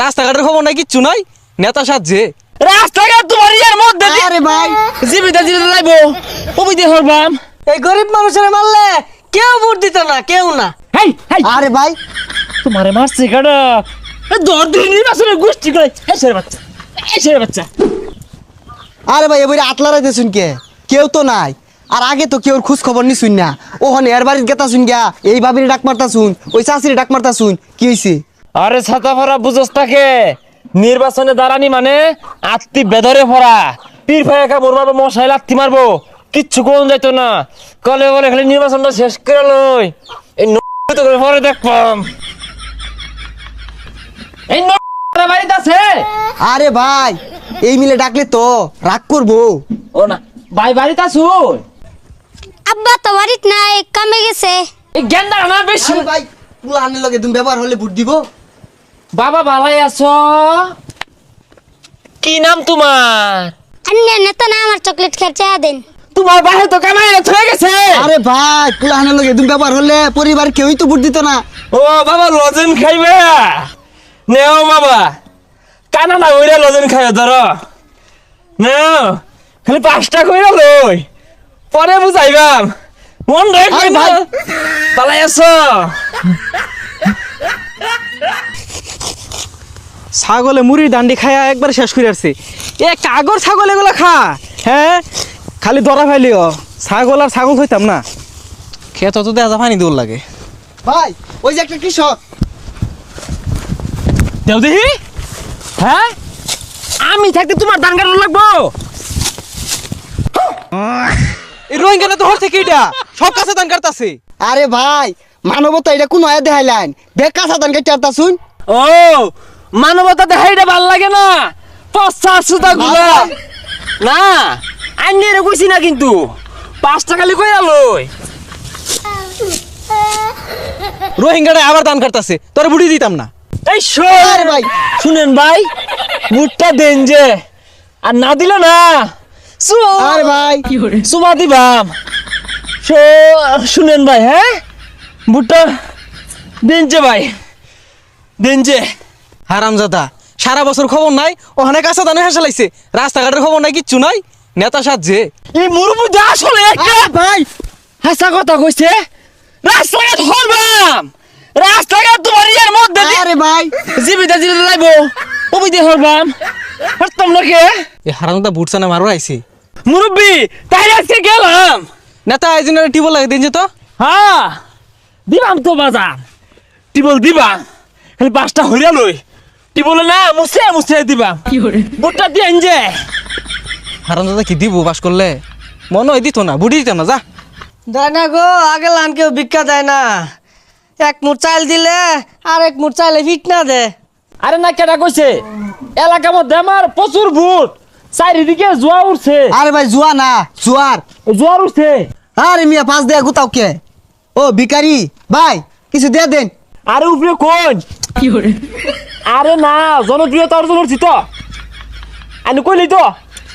রাস্তাঘাটের খবর নাই, কিচ্ছু নাই, নেতা সাজছে। রাস্তাঘাট তোমার ইয়ার মধ্যে আরে ভাই জীবিত জীবিত লাইবো ওই দিয়ে হরবাম। এই গরিব মানুষের মারলে কেউ ভোট দিত না, কেউ না। হেই হেই আরে ভাই তোমারে মারছে কাটা দর দিন নির্বাচনের গোষ্ঠী করে এসের বাচ্চা এসের বাচ্চা। আরে ভাই এবারে আতলা রাইতে শুন কে কেউ তো নাই। আর আগে তো কেউ খোঁজ খবর নি শুন না, ওখানে এর বাড়ির গেতা শুন গিয়া এই ভাবির ডাক মারতা শুন, ওই চাষির ডাক মারতা শুন, কি হইছে? আরে ছাতা ভরা বুঝস তাকে নির্বাচনে দাঁড়ানি মানে আত্মি বেদরে ভরা পীর ভাই একা মরমারবো মশাই লাত্তি মারবো কিচ্ছু কোন যাইতো না। কলে বলে খালি নির্বাচনটা শেষ করে লই এই তো করে পরে দেখবাম। এই বাড়িতে আছে? আরে ভাই এই মিলে ডাকলে তো রাগ করবো। ও না ভাই বাড়িতে আছো? আব্বা তো বাড়িত নাই, কামে গেছে। এই গেন্দা না বেশি। আরে ভাই পুলানের লগে তুমি ব্যবহার হলে ভোট দিব? বাবা ভালাই আছো? কি নাম তোমার? আন্নে নেতা না আমার চকলেট খেতে দেন। তোমার বাহে তো কামাই হয়ে গেছে। আরে ভাই পুলানের লগে তুমি ব্যবহার হলে পরিবার কেউই তো ভোট দিত না। ও বাবা লজেন খাইবে নেও বাবা কানা না ওইরা লজেন খাইবে ধরো নেও খালি 5টা কইরা লই পরে বুঝাইবাম মন রাখবে আরে ভাই ভাই। পালাই আছো? ছাগলে মুড়ির ডান্ডি খায়া একবার শেষ করে আসছে। এ কাগর ছাগল এগুলো খা, হ্যাঁ খালি দরা ফাইলিও। ছাগল আর ছাগল হইতাম না, খেত তো দেখা পানি দৌড় লাগে। ভাই ওই যে একটা কৃষক। দেও দেখি হ্যাঁ আমি থাকতে তোমার ধান কাটা লাগবো? এই রোহিঙ্গা তো হর থেকে এটা সব কাছে দান কাটতাছে। আরে ভাই মানবতা এটা কোন আয়া দেখাইলেন, বেকা সাধান কেটে আরতা শুন। ও মানবতা দেখাইটা ভাল লাগে না পচা সুতা গুলা না আইনি রে কইছি না কিন্তু 5টা খালি কইরা লই। রোহিঙ্গাটা আবার দান কাটতাছে, তোর বুড়ি দিতাম না। এই শোন আরে ভাই। শুনেন ভাই বুটটা দেন যে আর না দিলে না আরে ভাই সুমা দিবাম। শুনেন ভাই হ্যাঁ বুটটা দেন যে ভাই দেন যে। হারামজাদা সারা বছর খবর নাই, ওখানে কাঁচা দানে হেসে লাগছে। রাস্তাঘাটের খবর নাই, কিচ্ছু নাই, নেতা সাজছে। এই মুরুবু যা আসলে একটা আরে ভাই হাসা কথা কইছে রাস্তাঘাট হরবাম রাস্তাঘাট তোমার ইয়ার মধ্যে আরে ভাই জীবিত জীবিত লাইবো ওই দিয়ে হরবাম হারতাম না কে এই হারামজাদা বুট চানা মারো আইছে। মুরব্বি তাই আজকে গেলাম নেতা একজনের টিবল লাগে দিন যে তো। হ্যাঁ দিবাম তো বাজার টিবল দিবাম খালি 5টা হইরা লই টিবলে না মুছে মুছে দিবাম বুটটা দিয়ে যে। হারামজাদা কি দিব বাস করলে? মনে হয় দিত না, বুড়ি দিতাম না। যা দেয় না গো, আগে লান কেউ ভিক্ষা দেয় না। এক মুঠ চাল দিলে আর এক মুঠ চাইলে ফিট না দে। আরে না কেটা কইছে এলাকার মধ্যে আমার প্রচুর ভূত চারিদিকে জোয়া উঠছে আরে ভাই জুয়া না জুয়ার। জোয়ার উঠছে। আরে মিয়া পাঁচ দেয়া গুতাও কে? ও ভিখারি ভাই কিছু দিয়ে দেন। আরে উপরে কোন আরে না জনপ্রিয়তা অর্জন করছি তো আমি কইলি তো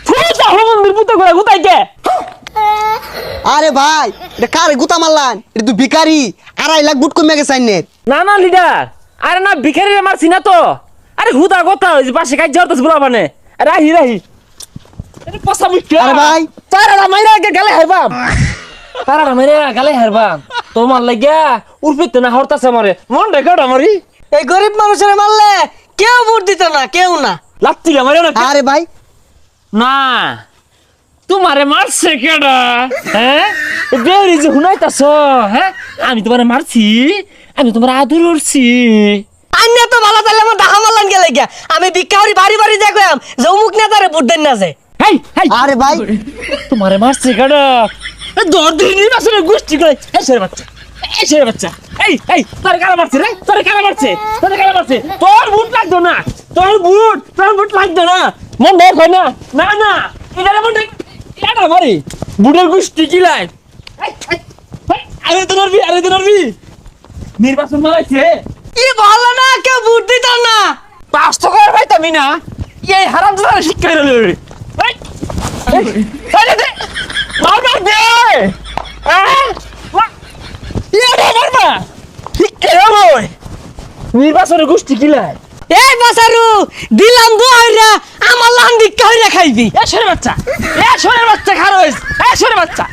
ফুটা মন্দির পুতো করে গুতাই কে। আরে ভাই এটা কারে গুতা মারলান? এটা তুই ভিখারি, 2.5 লাখ বুট কমে গেছে আইনের। না না লিডার আরে না ভিখারি মারছি না তো। আরে হুদা কথা ওই যে পাশে কাজ জড়তাছ বলা মানে রাহি রাহি আরে পসা মুখ্য। আরে ভাই তারা মাইরা কে গালে হারবাম তারা মাইরা গালে হারবাম তোমার লাগিয়া উর্ফিতে না হরতাছে আমারে মন রেকর্ড আমারি। এই গরিব মানুষের মারলে কেউ ভোট দিত না, কেউ না। লাত্তি আমারে না আরে ভাই না তোমারে মারছে কেডা হ্যাঁ বেরি যে হুনাইতাছ হ্যাঁ আমি তোমারে মারছি আমি তোমার আদর করছি। আন্য তো ভালো তাহলে আমার ডাহা মারলান গেলে গিয়া আমি ভিক্ষা করি বাড়ি বাড়ি দেখলাম যে অমুক নেতারে ভোট দেন না যে। হেই হেই আরে ভাই তোমারে মারছে কেডা দর দিন নির্বাচনের গোষ্ঠী করে এসের বাচ্চা এসের বাচ্চা। এই এই তোর কারা মারছে রে তোর কারা মারছে তোর কারা মারছে তোর বুট লাগতো না তোর বুট লাগতো না মন দেখ হয় না না না এটারে মন দেখ এটা মারি বুটের গোষ্ঠী কি লাই। আরে তো নরবি নির্বাচন মারাইছে কি ভালো না, কেউ ভোট দিত না। 5 টাকার পাইতামি না এই হারাম দাদা শিক্ষা দিল রে। মারবা দে মারবা শিক্ষা নির্বাচনের গোষ্ঠী কি লাই এই বাসারু দিলাম দুইরা আমার লান ভিক্ষা হইরা খাইবি এ সরে বাচ্চা খারো এ সরে বাচ্চা